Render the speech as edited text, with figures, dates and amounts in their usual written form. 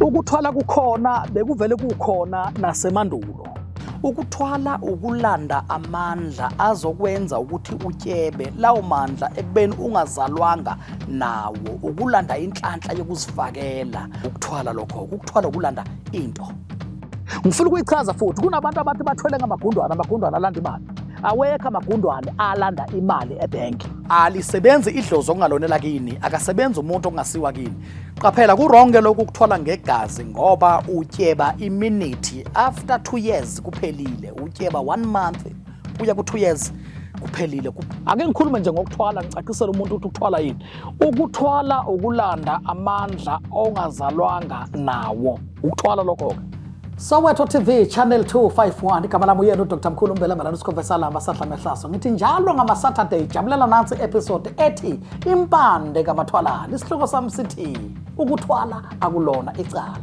Ukuthwala kukhona bekuvele kukhona nasemandulo. Ukuthwala ukulanda amandla azokwenza ukuthi utyebe lawo mandla ekubeni ungazalwanga nawo, ukulanda inhlanhla yokuzifakela. Ukuthwala lokho, ukuthwala ukulanda into. Ngifuna ukuyichaza futhi, kunabantu abathi bathwele ngamagundwane, amagundwane alanda imali. Awekho amagundwane alanda imali ebhenki. Alisebenzi idlozi okungalonela kini, akasebenzi umuntu ongasiwa kini. Qaphela kuronke lokhu ukuthwala ngegazi ngoba utyeba iminute after 2 years kuphelile. Utyeba 1 month kuya ku 2 years kuphelile. Ake ngikhulume nje ngokuthwala, ngicacisele umuntu ukuthi ukuthwala yini. Ukuthwala ukulanda amandla ongazalwanga nawo. Ukuthwala lokho-ke. Soweto TV Channel 251 igama lami uyena uDr Mkhulu Mbelembala nesikhomfesala amasahla mehlaso. Ngithi njalo ngama-Saturday jabulela nansi episode ethi impande kamathwalana. Isihloko sami sithi ukuthwala akulona icala.